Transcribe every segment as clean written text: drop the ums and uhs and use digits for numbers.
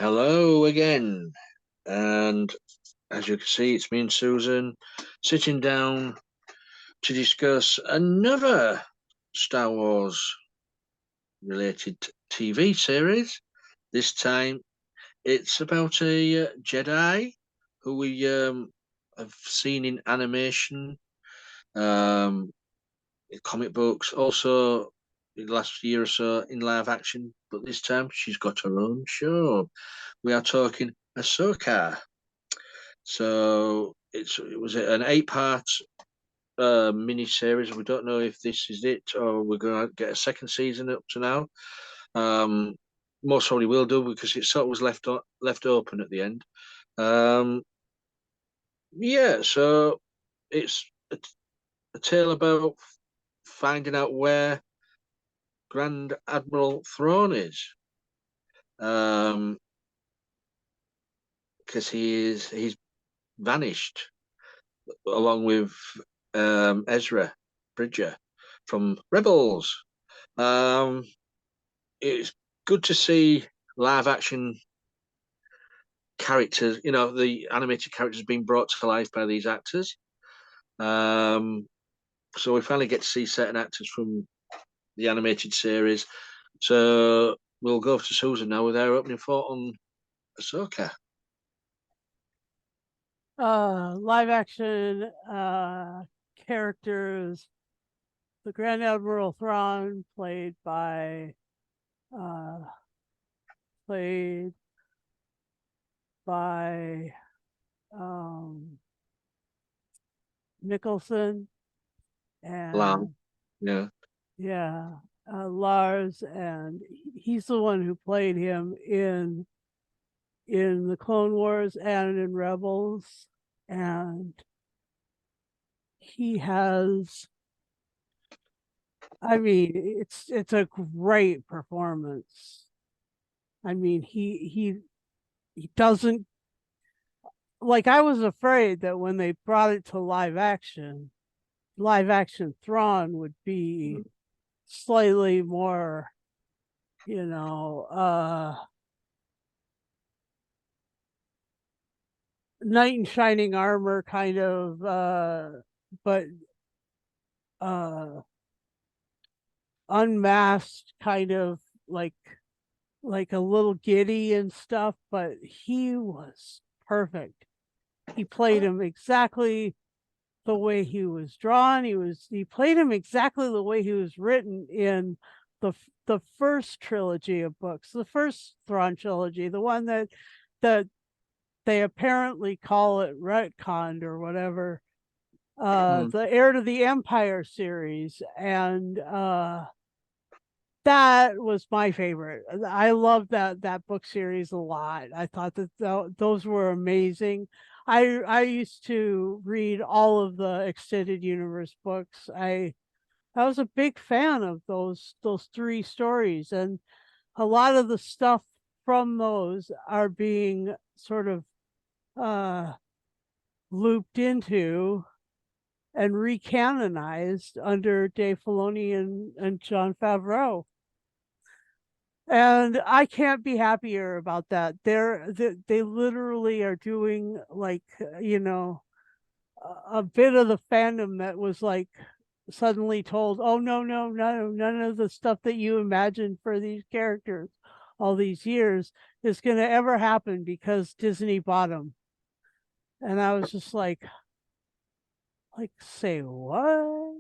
Hello again. And as you can see, it's me and Susan sitting down to discuss another Star Wars related TV series. This time it's about a Jedi who we have seen in animation, um, in comic books, also in the last year or so in live action, but this time she's got her own show. We are talking Ahsoka. So it was an eight-part mini series. We don't know if this is it or we're going to get a second season up to now. Um, Most probably will do because it sort of was left open at the end. Um, yeah, so it's a tale about finding out where Grand Admiral Thrawn is. Um, because he's vanished along with Ezra Bridger from Rebels. Um, it's good to see live action characters, the animated characters being brought to life by these actors. Um, so we finally get to see certain actors from the animated series. So we'll go to Susan now with our opening thought on Ahsoka. Live action characters. The Grand Admiral Thrawn, uh, played by um, Nicholson, Lam, and yeah, yeah, Lars, and he's the one who played him in the Clone Wars and in Rebels, and he has. I mean, it's a great performance. I mean, he doesn't, like, I was afraid that when they brought it to live action Thrawn would be slightly more, you know, knight in shining armor kind of, but uh unmasked kind of, like a little giddy and stuff, but he was perfect. He played him exactly the way he was drawn. He played him exactly the way he was written in the first trilogy of books, the first Thrawn trilogy, the one that they apparently call it retconned or whatever. mm, The Heir to the Empire series, and that was my favorite. I loved that book series a lot. I thought that those were amazing. I used to read all of the extended universe books. I was a big fan of those three stories, and a lot of the stuff from those are being sort of uh looped into and recanonized under Dave Filoni and Jon Favreau. And I can't be happier about that. They literally are doing, like, a bit of the fandom that was like suddenly told, oh, no, none of the stuff that you imagined for these characters all these years is going to ever happen because Disney bought them. And I was just like, say what?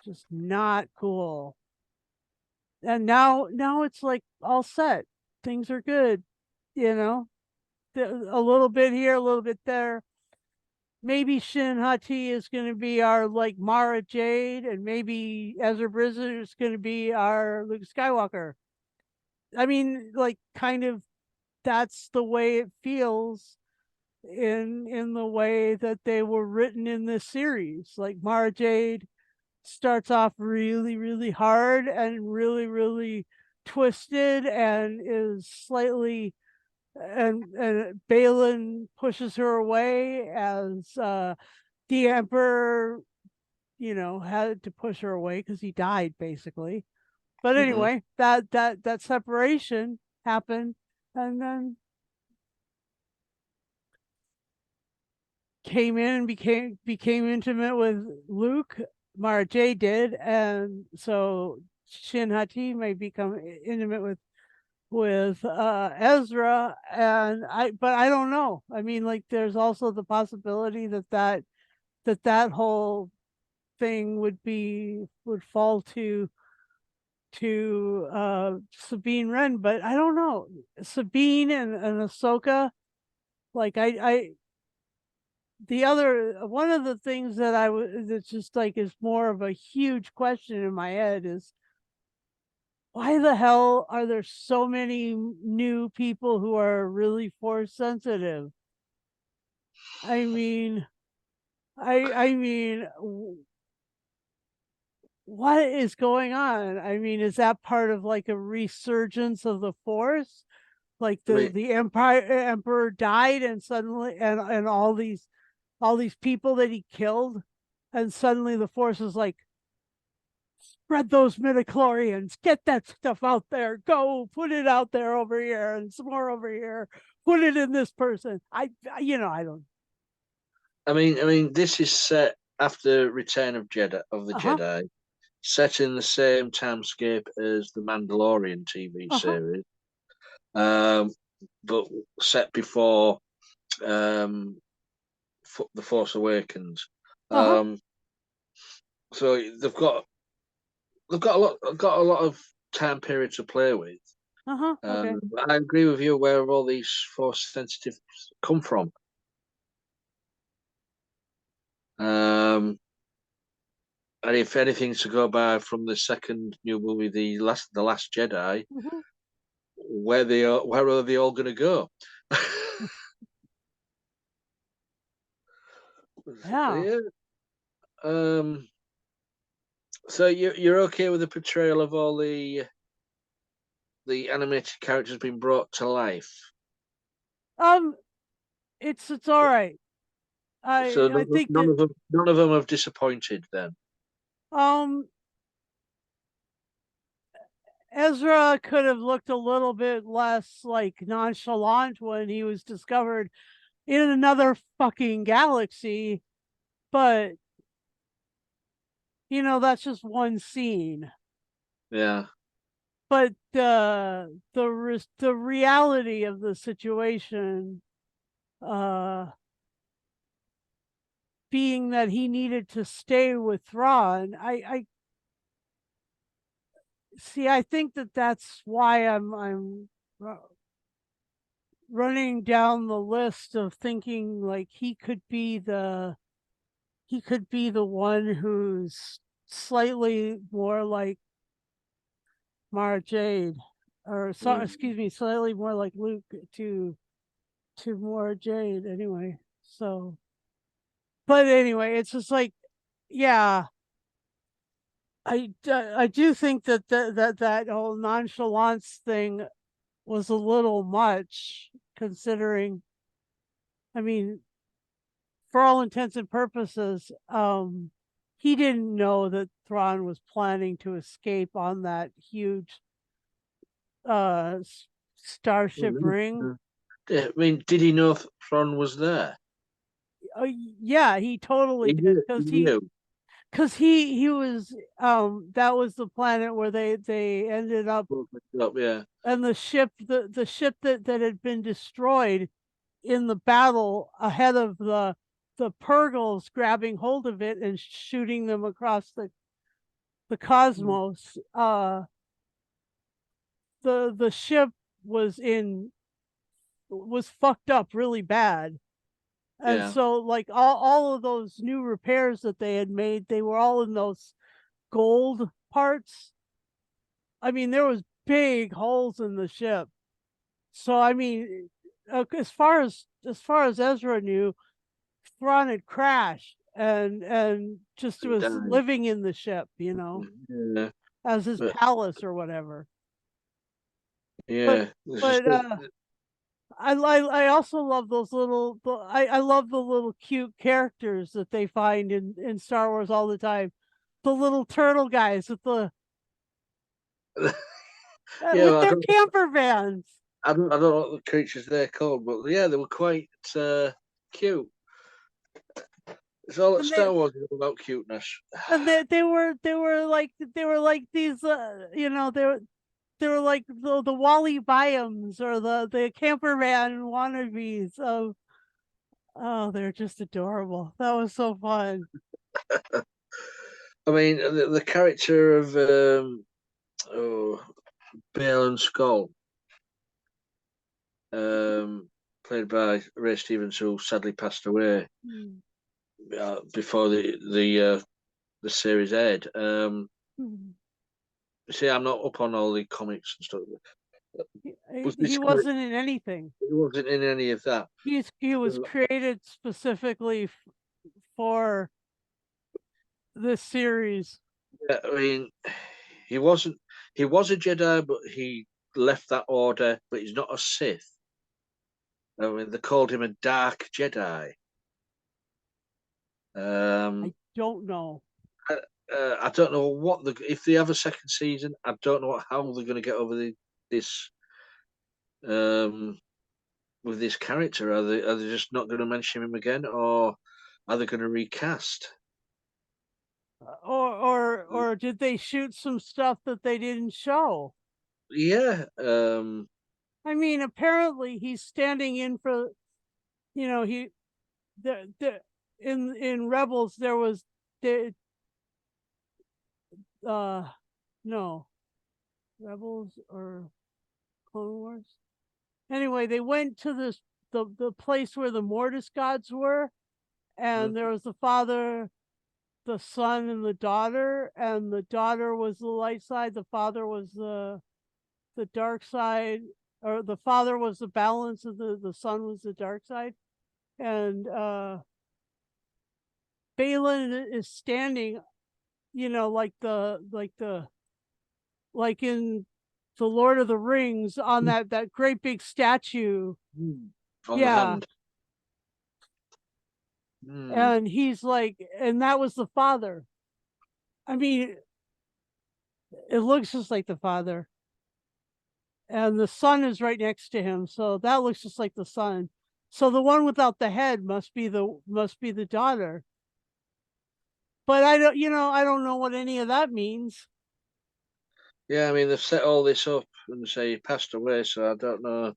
Just not cool. And now it's like all set. Things are good, you know. A little bit here, a little bit there. Maybe Shin Hati is going to be our, like, Mara Jade, and maybe Ezra Bridger is going to be our Luke Skywalker. I mean, like, kind of, that's the way it feels in the way that they were written in this series. Like, Mara Jade starts off really, really hard and really, really twisted, and is slightly, and Balin pushes her away as the Emperor, had to push her away because he died basically. But mhm. anyway, that separation. happened, and then came in and became intimate with Luke. Mara Jade did, and so Shin Hati may become intimate with Ezra, and I don't know. I mean, like, there's also the possibility that whole thing would fall to Sabine Wren, but I don't know. Sabine and Ahsoka, like I the other one of the things that that's just like is more of a huge question in my head is, why the hell are there so many new people who are really force sensitive? I mean, what is going on? I mean, is that part of like a resurgence of the force? Like I mean, the emperor died, and suddenly and all these people that he killed, and suddenly the force is like, spread those midichlorians, get that stuff out there, go put it out there over here, and some more over here, put it in this person. I don't. this is set after Return of the Uh-huh. Jedi, set in the same timescape as the Mandalorian TV Uh-huh. series, but set before um, the Force Awakens. Uh-huh. So they've got a lot of time period to play with. Uh-huh. Okay. But I agree with you where all these force sensitives come from. Um, and if anything's to go by from the second new movie, the Last Jedi, Mhm. where are they all going to go? Yeah. Yeah. Um, so you're okay with the portrayal of all the animated characters being brought to life? Um, it's all right. So I think that none of them have disappointed then. um Ezra could have looked a little bit less like nonchalant when he was discovered in another fucking galaxy, but that's just one scene. Yeah. But the reality of the situation, uh being that he needed to stay with Thrawn, I see. I think that's why I'm running down the list of thinking like he could be the one who's slightly more like Mara Jade, or so Mm. excuse me, slightly more like Luke to Mara Jade. Anyway, so but anyway, it's just like, yeah, I do think that whole nonchalance thing was a little much, considering. I mean, for all intents and purposes, he didn't know that Thrawn was planning to escape on that huge starship ring. Did he know Thrawn was there? Oh, yeah, he totally He did, knew. He knew. because he was, that was the planet where they ended up, Yeah. and the ship that had been destroyed in the battle ahead of the Purgles grabbing hold of it and shooting them across the cosmos. The ship was in was fucked up really bad. And Yeah. so, like, all of those new repairs that they had made, they were all in those gold parts. I mean, there was big holes in the ship. So I mean, as far as Ezra knew, Thrawn had crashed and just And was died. living in the ship, Yeah. as his But palace or whatever. But yeah. It's just but I also love those I love the little cute characters that they find in Star Wars all the time. The little turtle guys with the Yeah, with well, their camper vans. I don't know what the creatures they're called, but yeah, they were quite cute. It's all that And they Star Wars is about cuteness. and they were like these they were like the Wally Byams or the camper van wannabes of. Oh, they're just adorable. That was so fun. I mean, the character of oh, Bale and Skull, played by Ray Stevens, who sadly passed away Mm. before the series aired. Mm. See, I'm not up on all the comics and stuff. Was this He character? wasn't in anything. He wasn't in any of that. He was created specifically for this series. I mean, he wasn't. He was a Jedi, but he left that order. But he's not a Sith. I mean, they called him a Dark Jedi. I Um, don't know. I don't know what if they have a second season. I don't know how they're going to get over this um, with this character. Are they just not going to mention him again, or are they going to recast? Or did they shoot some stuff that they didn't show? Yeah, I mean, apparently he's standing in for, he the in Rebels there was the uh no Rebels or Clone Wars. Anyway, they went to the place where the Mortis gods were, and there was the father, the son, and the daughter, and the daughter was the light side, the father was the dark side, or the father was the balance, of the son was the dark side, and Balin is standing, like in the Lord of the Rings on that great big statue. on the Yeah. hand. Hmm. And he's like, and that was the father. I mean, it looks just like the father. And the son is right next to him, so that looks just like the son. So the one without the head must be the daughter. But I don't know what any of that means. Yeah, I mean they've set all this up and say he passed away, so I don't know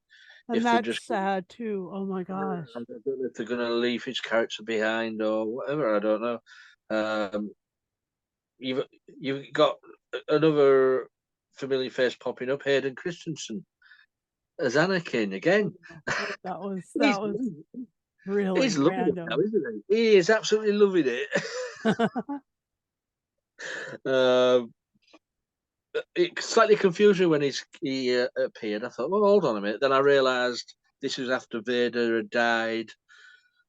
And if they're that's just. sad too. Oh my I gosh. don't know if they're going to leave his character behind or whatever. I don't know. Um, you've got another familiar face popping up, Hayden Christensen as Anakin again. That He's was really he's loving it now, random. isn't he? He is absolutely loving it. um, it slightly confused me when he appeared. I thought, well, hold on a minute. Then I realised this was after Vader had died.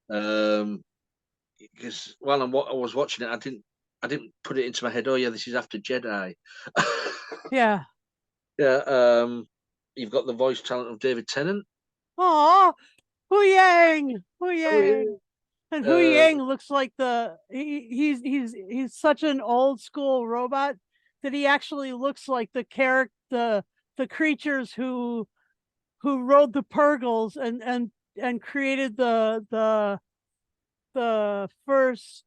Because while I was watching it, I didn't put it into my head. Oh yeah, this is after Jedi. Yeah. Yeah. You've got the voice talent of David Tennant. Oh, Hu Yang, Hu Oh Yang. yeah. And Hu Yang looks like he's such an old school robot that he actually looks like the creatures who rode the Purgles and created the first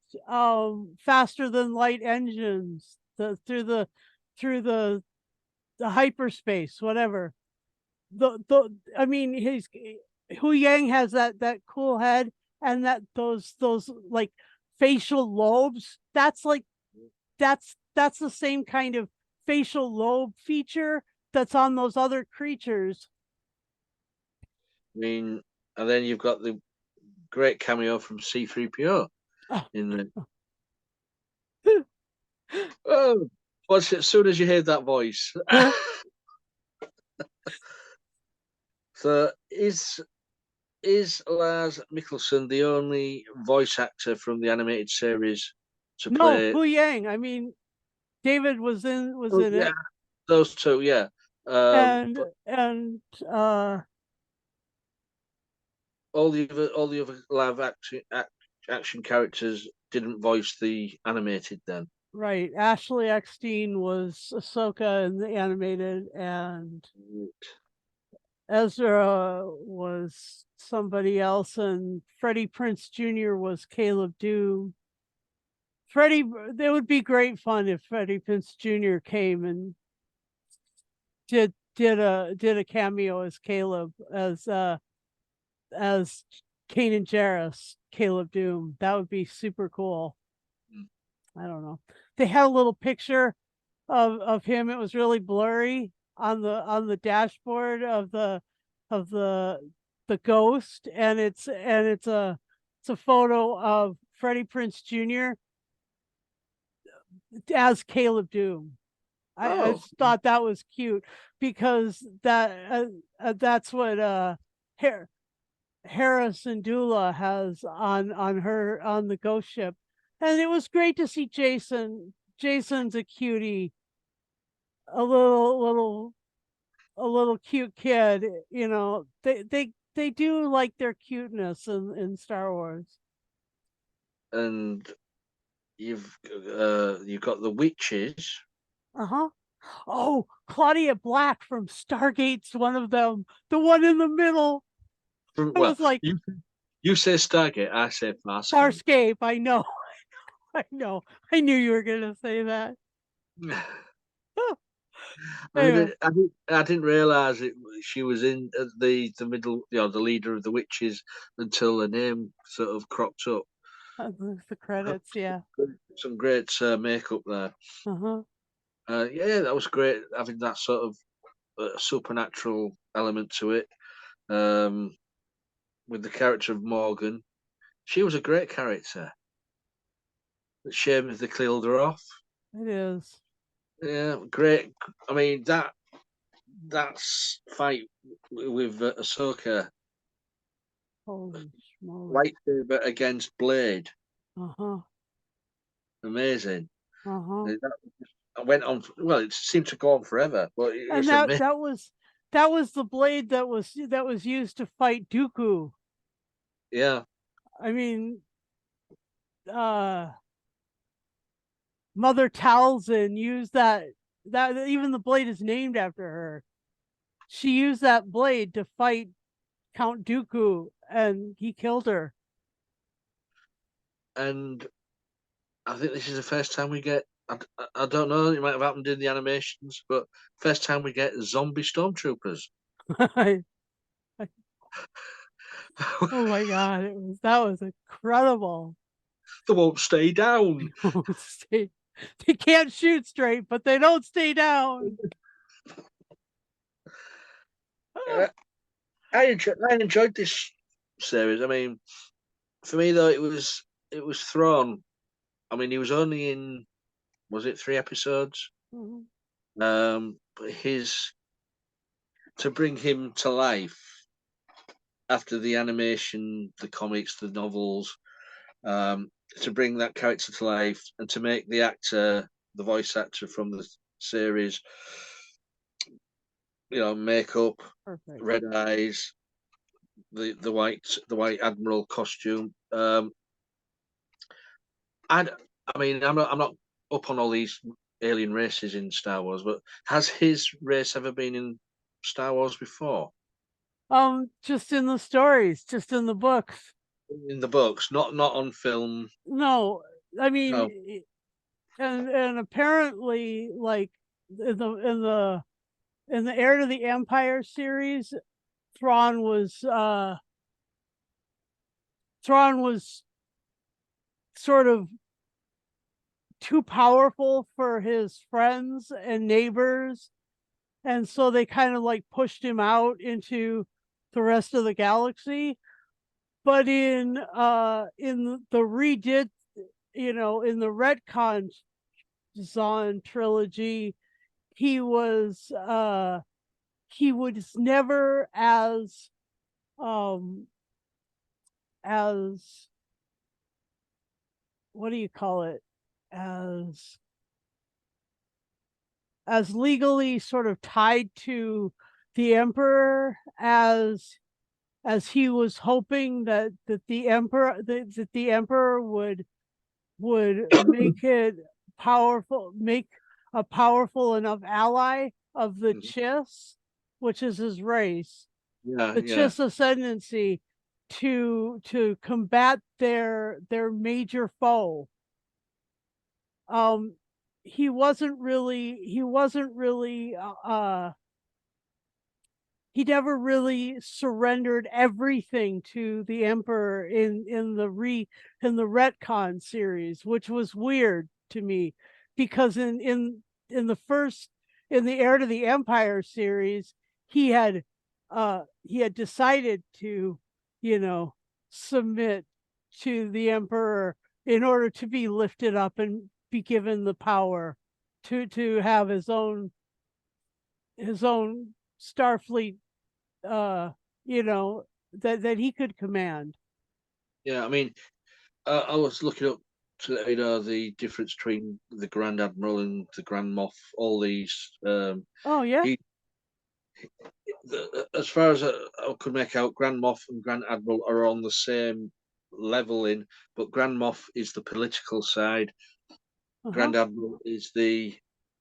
faster than light engines through the hyperspace, whatever. The I mean, his Hu Yang has that cool head, and those like facial lobes. That's the same kind of facial lobe feature that's on those other creatures. I mean, and then you've got the great cameo from C-3PO Oh. in the. Oh, as soon as you hear that voice. So is Lars Mikkelsen the only voice actor from the animated series to No, play? Hu Yang. I mean, David was Oh in yeah, it, those two, yeah. and But and uh all the other live action characters didn't voice the animated then. Right. Ashley Eckstein was Ahsoka in the animated, and Ezra was somebody else, and Freddie Prince Jr. was Caleb Doom. Freddie, it would be great fun if Freddie Prince Jr. came and did a cameo as Caleb, as Kanan Jarrus, Caleb Doom. That would be super cool. I don't know. They had a little picture of him. It was really blurry on the dashboard of the Ghost, and it's a photo of Freddie Prince Jr. as Caleb Doom. I Oh, just thought that was cute because that's what Harris and Dula has on the Ghost ship, and it was great to see Jason. Jason's a cutie, a little cute kid. You know, they do like their cuteness in Star Wars. and you've got the witches. Uh-huh. Oh, Claudia Black from Stargate's one of them. The one in the middle. I Well, was like, you say Stargate, I say Farscape. Farscape. I know. I know. I knew you were gonna say that. I mean, Anyway, I didn't realize it. She was in the middle, the leader of the witches, until her name sort of cropped up. the credits, yeah. Some great makeup there. Uh-huh. Yeah, that was great having that sort of supernatural element to it. Um, with the character of Morgan, she was a great character. But shame if they killed her off. It is. Yeah, great. I mean that's fight with Ahsoka, Holy schmoly. lightsaber against blade. Uh-huh. Amazing. Uh-huh. I went on. Well, it seemed to go on forever, but And it's amazing. that was the blade that was used to fight Dooku. Yeah, I mean, uh Mother Talzin used that even the blade is named after her. She used that blade to fight Count Dooku, and he killed her. and I think this is the first time we get. I don't know. It might have happened in the animations, but first time we get zombie stormtroopers. I, oh my god, that was incredible. They won't stay down. Stay, they can't shoot straight, but they don't stay down. Uh, I enjoyed this series. I mean, for me though, it was Thrawn. I mean, he was only in, was it 3 episodes? Mhm. But his to bring him to life after the animation, the comics, the novels, um, to bring that character to life and to make the actor, the voice actor from the series, makeup, Perfect. red eyes, the white Admiral costume. I I mean, I'm not up on all these alien races in Star Wars, but has his race ever been in Star Wars before? Just in the stories, just in the books. In the books, not on film. No, I No. mean, and apparently, like in the Heir to the Empire series, Thrawn was uh Thrawn was sort of too powerful for his friends and neighbors, and so they kind of like pushed him out into the rest of the galaxy. But in the redid, in the retcon Zahn trilogy, he was never um as what do you call it, as legally sort of tied to the emperor as he was hoping that the emperor would make it make a powerful enough ally of the Mhm. Chiss, which is his race, Yeah, the yeah, Chiss ascendancy, to combat their major foe. Um, he wasn't really he never really surrendered everything to the Emperor in the retcon series, which was weird to me, because in the first in the Heir to the Empire series, he had decided to, you know, submit to the Emperor in order to be lifted up and be given the power to have his own Starfleet, uh, that he could command. yeah. I mean, I was looking up to the difference between the Grand Admiral and the Grand Moff. All these, Oh yeah. he, as far as I could make out, Grand Moff and Grand Admiral are on the same level in, but Grand Moff is the political side. Uh-huh. Grand Admiral is the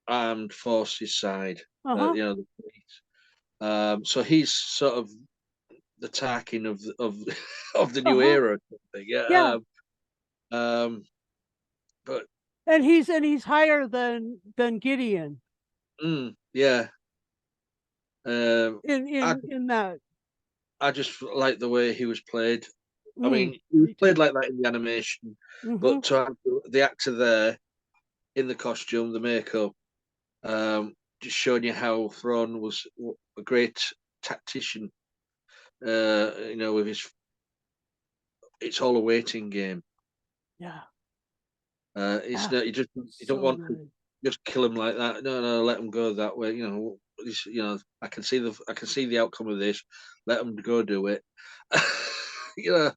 armed forces side. Uh-huh. The police. So he's sort of the Tarkin of of the new Uh-huh. era. I think. Yeah. Yeah. But And he's higher than Gideon yeah. Um, in I in in that. I just like the way he was played. I Mm, mean, he was me played too. like that in the animation, Mm-hmm. but to have the actor there in the costume, the makeup, just showing you how Thrawn was a great tactician. With his, it's all a waiting game. Yeah. It's Yeah. not you don't So want to good. just kill him like that. No, no, let him go that way. I can see the outcome of this. Let him go do it. you know,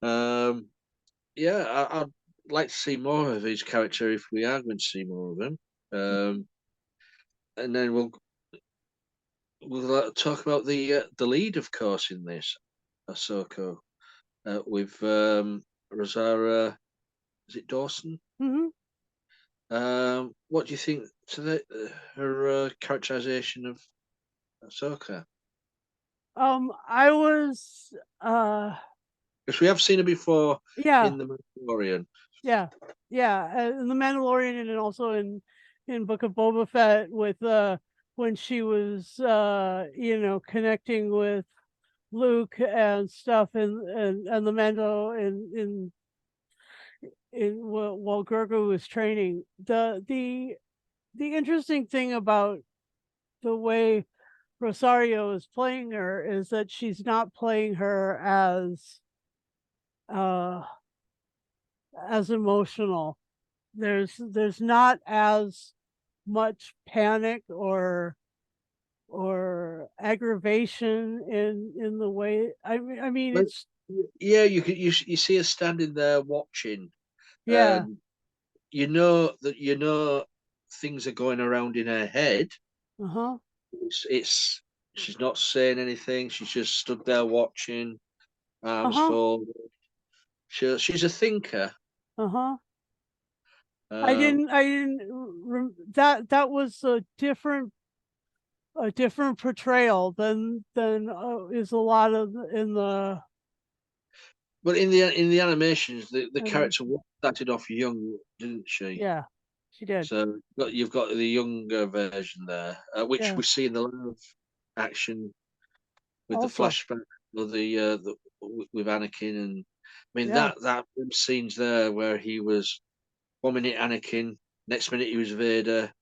um, yeah, I'd like to see more of his character if we are going to see more of him. And then we'll talk about the lead, of course, in this Ahsoka with Rosaria. Is it Dawson? Mm-hmm. What do you think to her characterization of Ahsoka? I was Because we have seen her before yeah. in The Mandalorian. Yeah, yeah, in The Mandalorian, and then also in Book of Boba Fett, with when she was connecting with Luke and stuff, and the Mando in while Grogu was training. The interesting thing about the way Rosario is playing her is that she's not playing her uh as emotional. There's not as much panic or aggravation in the way. I mean, But it's yeah, you see her standing there watching, yeah. and you know things are going around in her head. Uh-huh. It's she's not saying anything. She's just stood there watching, arms Uh-huh. folded. She's a thinker. Uh-huh. Um, I didn't that was a different portrayal than is a lot of in the but in the animations, the character animation. started off young, didn't she? Yeah, she did. So you've got the younger version there, which Yeah. we see in the live action with the Also. flashback of with Anakin, and I mean Yeah. that them scenes there where he was 1 minute Anakin, next minute he was Vader,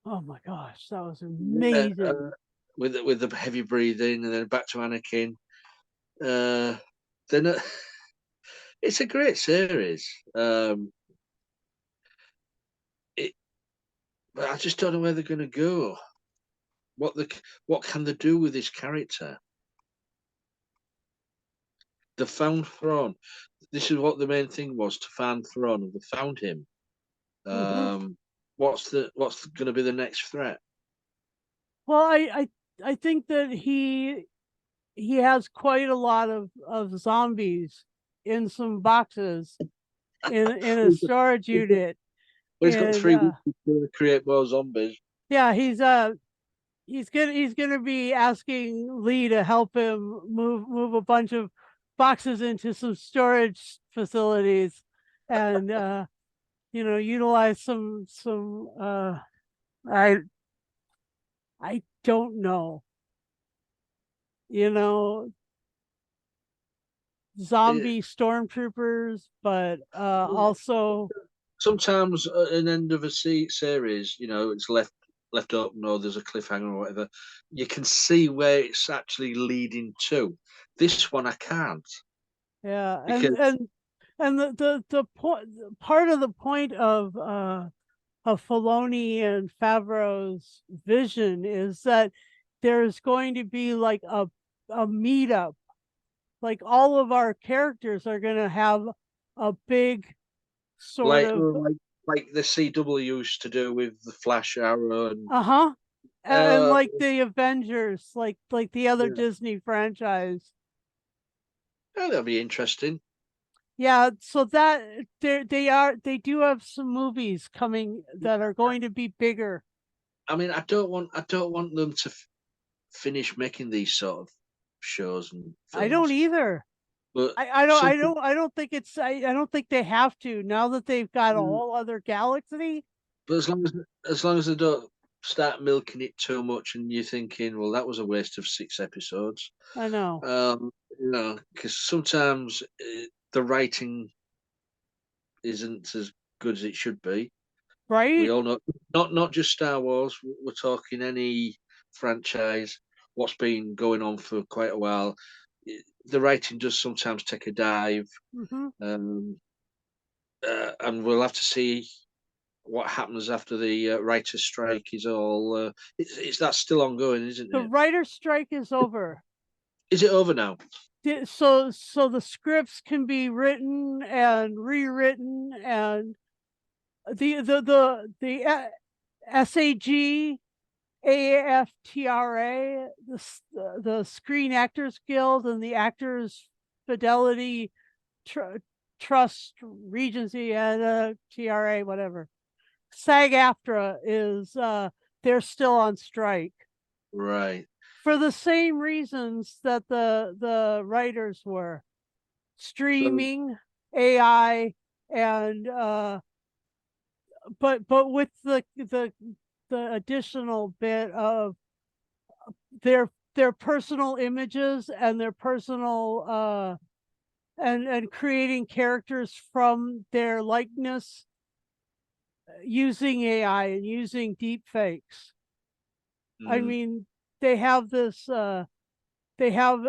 Oh my gosh, that was yeah, amazing. with the heavy breathing, and then back to Anakin. Uh, then it's a great series. It, but I just don't know where they're going to go. What can they do with this character? The found Thrawn. This is what the main thing was, to find Thrawn, and they found him. Hmm. Um, what's going to be the next threat? Well, I think that he has quite a lot of zombies in some boxes in a We've storage we've got unit. Well, he's got and 3 weeks to create more zombies. yeah, he's gonna be asking Lee to help him move a bunch of boxes into some storage facilities, and utilize some I I don't know, you know, It, zombie stormtroopers, but also sometimes at an end of a series, it's left open or there's a cliffhanger or whatever. You can see where it's actually leading to. This one I can't yeah, because and the point part of the point of Filoni and Favreau's vision is that there's going to be like a meetup. Like all of our characters are going to have a big sort like of like the CW used to do with the Flash Arrow and uh-huh, and uh, like the Avengers, like the other yeah. Disney franchise. Oh, that'll be interesting. Yeah, so that they do have some movies coming that are going to be bigger. I mean, I don't want them to finish making these sort of shows and I don't films, either. but I something. don't I don't think it's I don't think they have to now that they've got a whole other galaxy. But as long as they don't start milking it too much, and you're thinking, well, that was a waste of 6 episodes. I know, Because sometimes the writing isn't as good as it should be. We right? all know, not just Star Wars. We're talking any franchise. What's been going on for quite a while. The writing does sometimes take a dive, Hmm. um, and we'll have to see what happens after the writer's strike is all. It's that's still ongoing, isn't The it? writer strike is over. Is it over now? So the scripts can be written and rewritten, and the SAG, AFTRA, the Screen Actors Guild, and the Actors Fidelity Trust Regency, and TRA, whatever. SAG-AFTRA is they're still on strike Right. for the same reasons that the writers were: So, streaming, AI, and but with the additional bit of their personal images and their personal and creating characters from their likeness using AI and using deep fakes. I mm, mean, they have this they have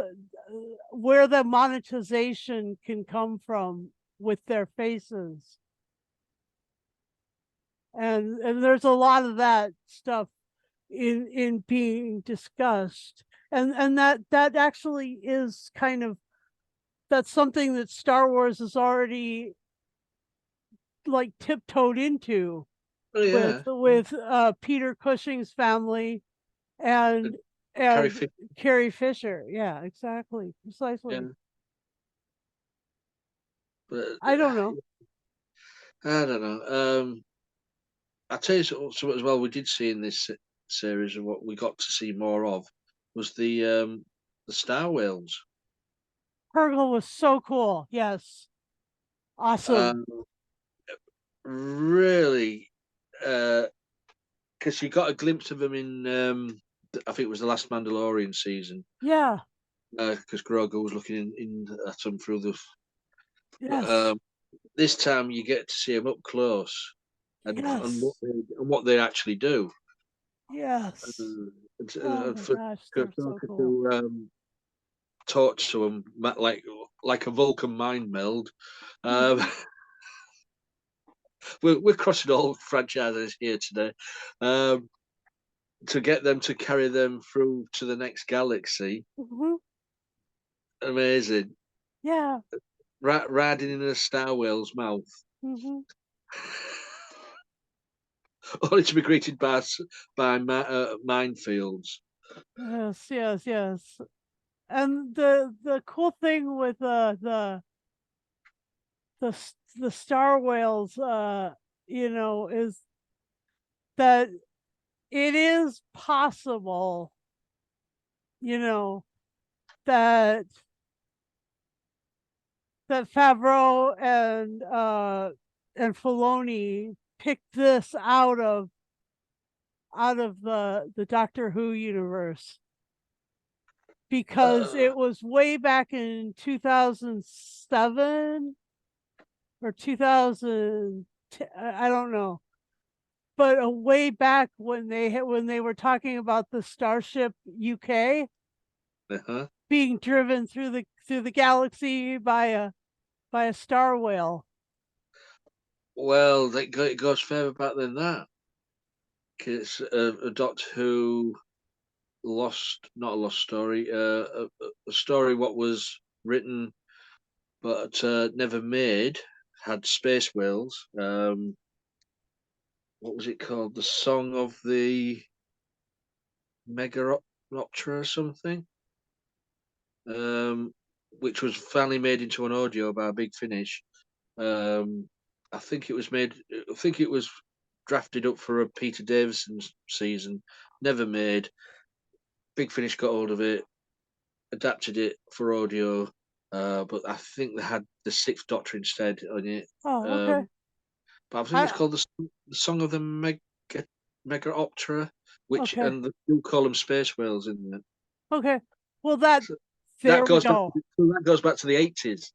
where the monetization can come from with their faces. And there's a lot of that stuff in being discussed. And that actually is kind of that's something that Star Wars has already like tiptoed into oh yeah, with Peter Cushing's family and Carrie and Fisher. Carrie Fisher. Yeah, exactly. Yeah, Precisely. but I don't know. I don't know. I tell you something as well. We did see in this series, and what we got to see more of was the Star Whales. Purgle was so cool. Yes. Awesome. Um, really, because you got a glimpse of them in, I think it was the last Mandalorian season, Yeah. because Grogu was looking in at them through the. But Yes. this time you get to see them up close, and Yes. what they actually do. Yes. Oh And my for gosh, they're so Ahsoka cool. to talk to them like a Vulcan mind meld. Um, Hmm. we're crossing all franchises here today. Um, to get them to carry them through to the next galaxy, Hmm. amazing. Yeah. Riding in a Star Whale's mouth, Hmm. only to be greeted by minefields. Yes, yes, yes. And the cool thing with the Star Whales is that it is possible, that Favreau and Filoni picked this out of the Doctor Who universe, because it was way back in 2007 or 2000, I don't know, but way back when they were talking about the Starship UK being driven through the galaxy by a star whale. Well, it goes further back than that. It's a Doctor Who not a lost story, a story what was written but never made, had space whales. What was it called? The Song of the Megaroptera or something, which was finally made into an audio by Big Finish. I think it was drafted up for a Peter Davison season, never made. Big Finish got hold of it, adapted it for audio, but I think they had the Sixth Doctor instead on it. Oh, okay. But I think it's called the Song of the Megaoptera, which Okay. and you call them space whales in there. Okay. Well, that goes back to the 80s.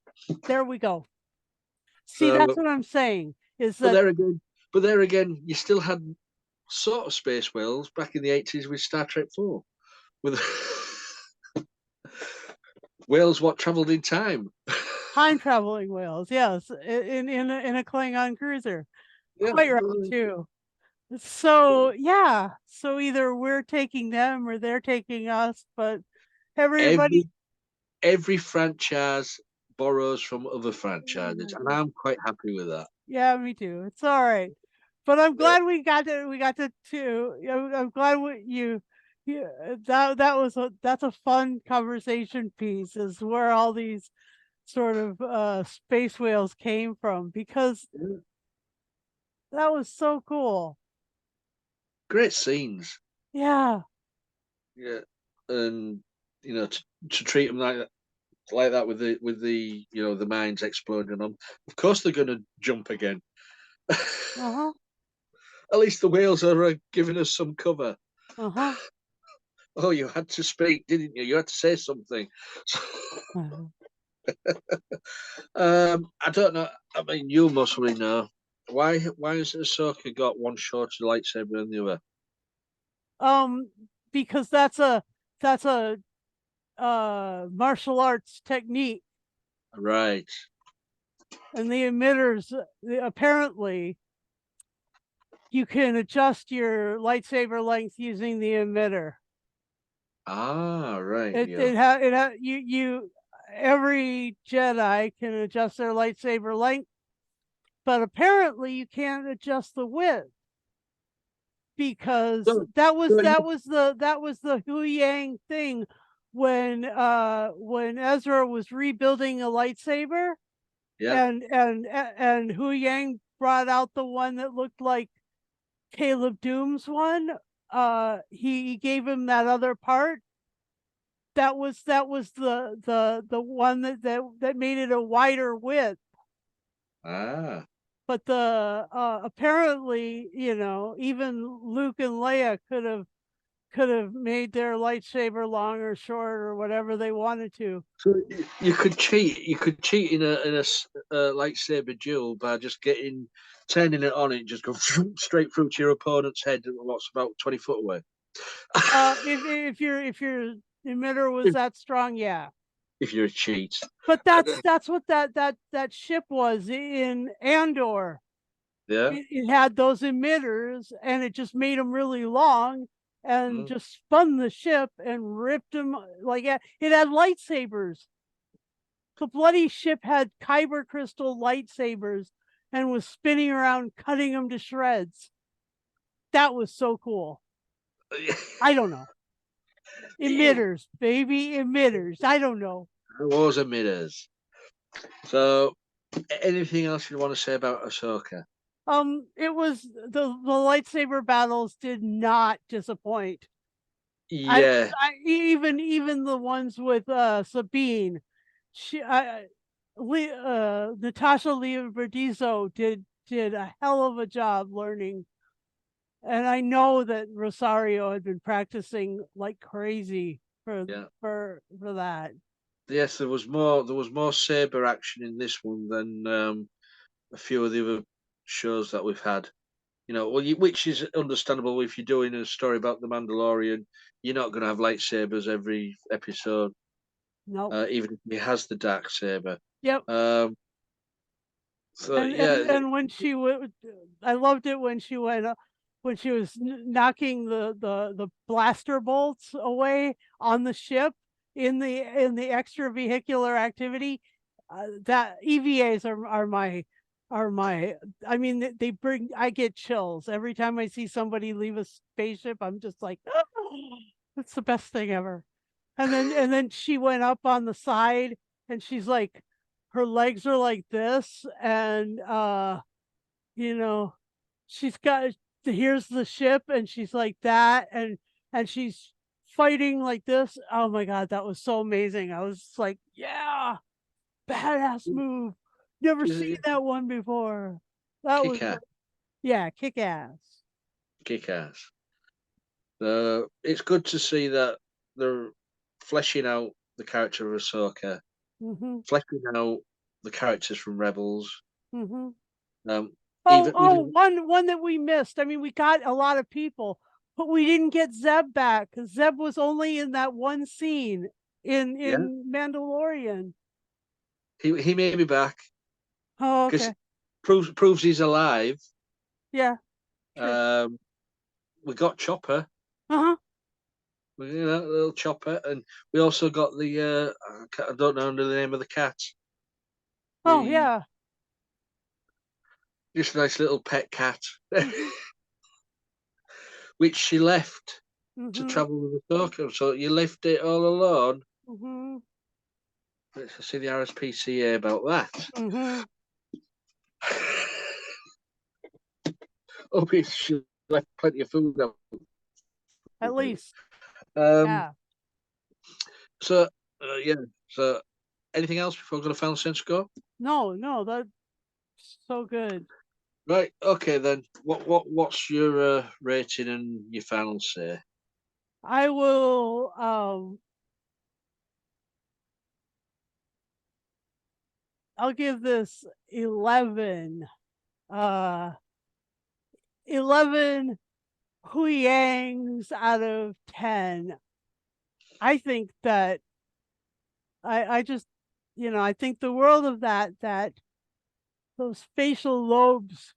There we go. See, that's what I'm saying. Is that but there again, you still had sort of space whales back in the 80s with Star Trek 4, with whales what travelled in time. Time traveling whales, yes, in a Klingon cruiser. Yeah, quite right too. So yeah, so either we're taking them or they're taking us, but every franchise borrows from other franchises, and I'm quite happy with that. Yeah, me too. It's all right, but I'm glad we got to I'm glad that's a fun conversation piece, is where all these sort of space whales came from, because that was so cool. Great scenes. Yeah. Yeah, and to treat them like that with the the mines exploding on. Of course, they're going to jump again. At least the whales are giving us some cover. Oh, you had to speak, didn't you? You had to say something. I don't know. I mean, you must really know. Why has Ahsoka got one shorter lightsaber than the other? Because that's a martial arts technique. Right. And the emitters, apparently, you can adjust your lightsaber length using the emitter. Ah, right. Every Jedi can adjust their lightsaber length, but apparently you can't adjust the width, because that was the Hu Yang thing when Ezra was rebuilding a lightsaber. Yeah. And Hu Yang brought out the one that looked like Caleb Doom's one. He gave him that other part. That was the one that made it a wider width. Ah. But apparently, even Luke and Leia could have made their lightsaber long or short or whatever they wanted to. So you could cheat. You could cheat in a lightsaber duel by just turning it on and just go straight through to your opponent's head, what's about 20 foot away. If your emitter was that strong, yeah. If you're a cheat. But that's what that ship was in Andor. Yeah. It had those emitters, and it just made them really long, and just spun the ship and ripped them. Like, it had lightsabers. The bloody ship had kyber crystal lightsabers and was spinning around, cutting them to shreds. That was so cool. I don't know. Emitters, baby, emitters. I don't know. It was emitters. So, anything else you want to say about Ahsoka? It was the lightsaber battles did not disappoint. Yeah, Even the ones with Sabine, she Natasha Liavardizo did a hell of a job learning, and I know that Rosario had been practicing like crazy yeah. for that. Yes, there was more saber action in this one than a few of the other shows that we've had. Which is understandable if you're doing a story about the Mandalorian. You're not going to have lightsabers every episode, Nope. even if he has the dark saber. Yep. Um, so And yeah, and and when she would, I loved it when she went when she was knocking the blaster bolts away on the ship in the extravehicular activity. That EVAs are my. I mean, they bring. I get chills every time I see somebody leave a spaceship. I'm just like, oh, it's the best thing ever. And then she went up on the side, and she's like, her legs are like this, and you know, she's got, here's the ship, and she's like that, and she's fighting like this. Oh my god, that was so amazing. I was like, yeah, badass move. Never seen she's that one before. That was, kick ass, yeah, kick ass. kick ass. It's good to see that they're fleshing out the character of Ahsoka, Mm-hmm. fleshing out the characters from Rebels. Mm-hmm. Um, Oh, even oh, even one that we missed. I mean, we got a lot of people, but we didn't get Zeb back because Zeb was only in that one scene yeah, in Mandalorian. he may be back Oh, because okay. proves he's alive. Yeah, true. Um, we got Chopper, Uh-huh. little Chopper, and we also got the I don't know the name of the cat. Oh, The yeah. Just a nice little pet cat, Mhm. which she left to Mhm. travel with Ahsoka. So you left it all alone. Mhm. Let's see the RSPCA about that. Mhm. Obviously, she left plenty of food out. At least. Um, Yeah. so yeah. So anything else before I go to final sense go? No, no, that's so good. Right. Okay then. What's your rating and your final say? I will I'll give this 11. Uh 11 Huyangs out of 10. I think that I just, I think the world of that those facial lobes.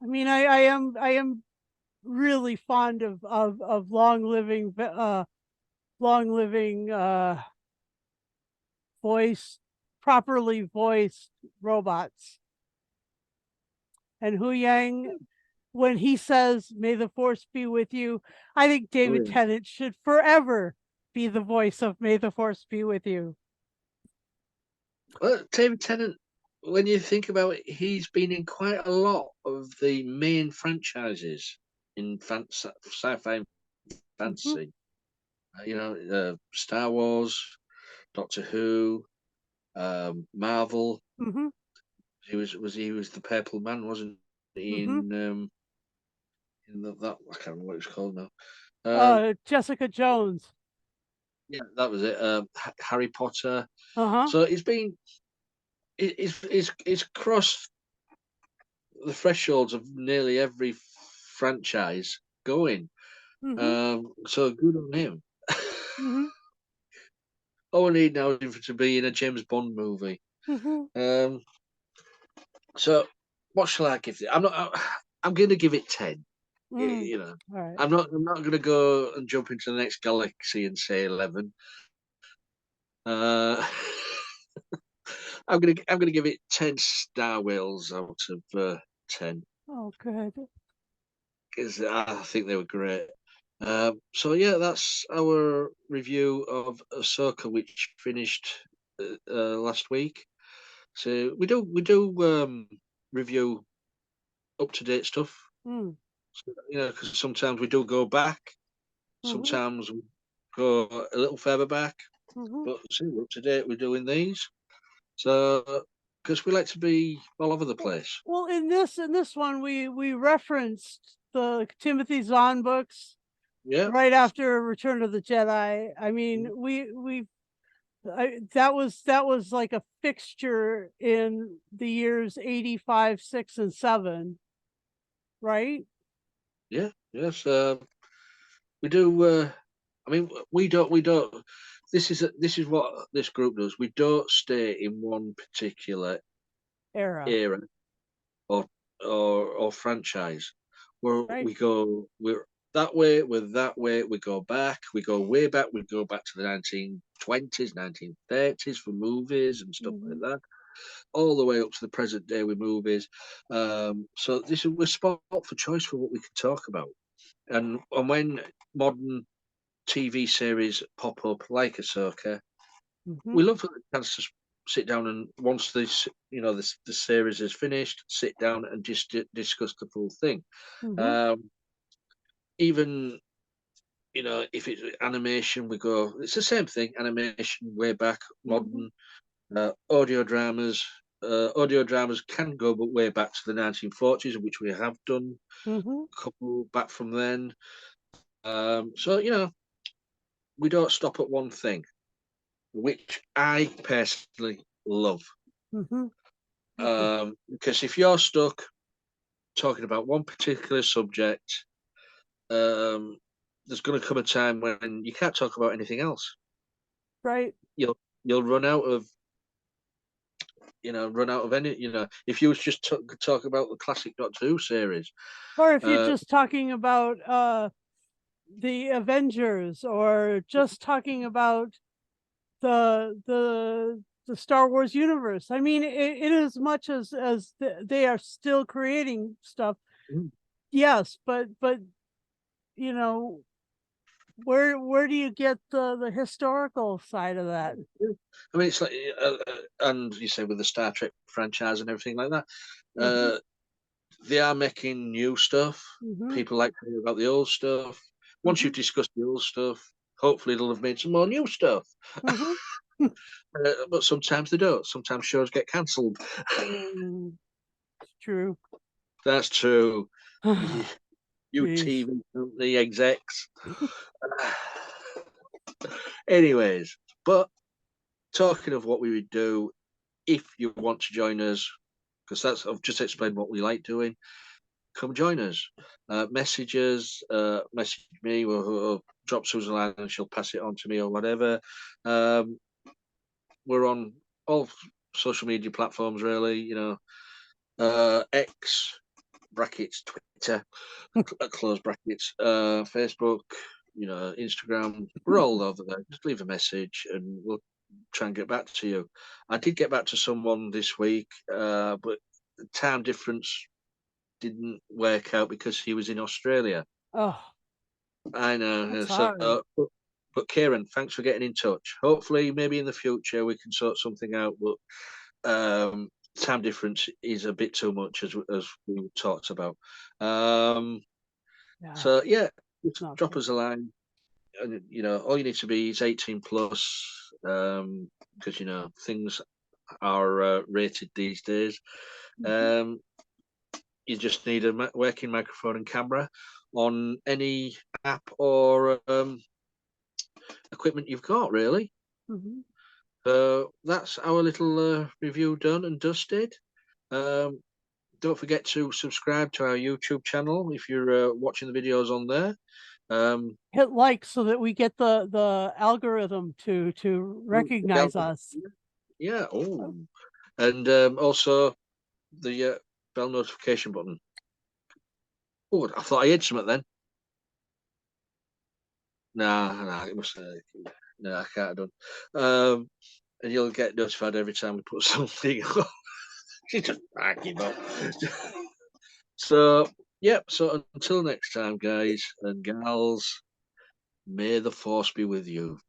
I mean, I am really fond of long living voice properly voiced robots. And Hu Yang, when he says, "May the force be with you," I think Oh David yeah. Tennant should forever be the voice of "May the force be with you." Well, David Tennant, when you think about it, he's been in quite a lot of the main franchises in sci-fi and Hmm. fantasy. Star Wars, Doctor Who, Marvel. Hmm. He was the Purple Man, wasn't he? Hmm. In that I can't remember what it's called now. Um, Jessica Jones. yeah, that was it. Harry Potter. Uh-huh. So it's crossed the thresholds of nearly every franchise going. Hmm. So good on him. Hmm. All we need now is him to be in a James Bond movie. Hmm. Um, so what shall I give it? I'm going to give it 10. Mm. You know, All right. I'm not going to go and jump into the next galaxy and say 11. Uh, I'm gonna give it 10 star whales out of 10 Oh, good. because I think they were great. So yeah, that's our review of Ahsoka, which finished last week. So we do review up-to-date stuff. Mm. So, because sometimes we do go back, sometimes we go a little further back, but see, we're up to date. We're doing these, so because we like to be all over the place. Well, in this one, we referenced the Timothy Zahn books Yeah, right after Return of the Jedi. I mean, that was like a fixture in the years 85, 6, and 7, right? yeah, yes. We do. I mean, we don't. We don't. This is what this group does. We don't stay in one particular Era, era or or franchise. right? We're that way. We're that way. We go back. We go way back. We go back to the 1920s, 1930s for movies and stuff like Mm-hmm. that, all the way up to the present day with movies. So we're spot for choice for what we can talk about. And when modern TV series pop up like Ahsoka, Mm-hmm. we love the chance to sit down and once the series is finished, sit down and just discuss the full thing. Mm-hmm. Um, even if it's animation, we go. It's the same thing. Animation way back, Mm-hmm. modern audio dramas. Audio dramas can go but way back to the 1940s, which we have done Mm-hmm. a couple back from then. So we don't stop at one thing, which I personally love. Mm-hmm. Okay. Because if you're stuck talking about one particular subject, um, there's going to come a time when you can't talk about anything else. Right. You'll run out of any. If you was just talk about the classic Doctor Who series, Or if you're uh, just talking about the Avengers, or just talking about the Star Wars universe. I mean, in as much as they are still creating stuff, mm, yes, but you know, where do you get the historical side of that? I mean, it's like, and you say with the Star Trek franchise and everything like that, Mm-hmm. uh, they are making new stuff. Mm-hmm. People like to hear about the old stuff. Once Mm-hmm. you've discussed the old stuff, hopefully they'll have made some more new stuff. Mm-hmm. But sometimes they don't. Sometimes shows get cancelled. Mm, it's true. That's true. You, you Jeez. TV company execs. Anyways, but talking of what we would do, if you want to join us, because I've just explained what we like doing. Come join us. Message us, message me, or drop Susan a line and she'll pass it on to me or whatever. Um, we're on all social media platforms, really. X brackets, Twitter, close brackets, Facebook, Instagram. We're all over there. Just leave a message and we'll try and get back to you. I did get back to someone this week, but the time difference didn't work out because he was in Australia. Oh, I know. that's So, hard. but Kieran, thanks for getting in touch. Hopefully, maybe in the future we can sort something out. But time difference is a bit too much, as we talked about. Yeah, So yeah, it's just not drop good. us a line, and all you need to be is 18 plus, because things are rated these days. Mhm. Um, you just need a working microphone and camera on any app or equipment you've got, really. Mhm. So that's our little review done and dusted. Um, don't forget to subscribe to our YouTube channel if you're watching the videos on there. Um, Hit like so that we get the algorithm to recognize us. yeah. Oh, Oh, and also the bell notification button. Oh, I thought I had something then. Nah, it must. No, I can't have done. And you'll get notified every time we put something on. She's just backing up. So, yep. So until next time, guys and gals, may the force be with you.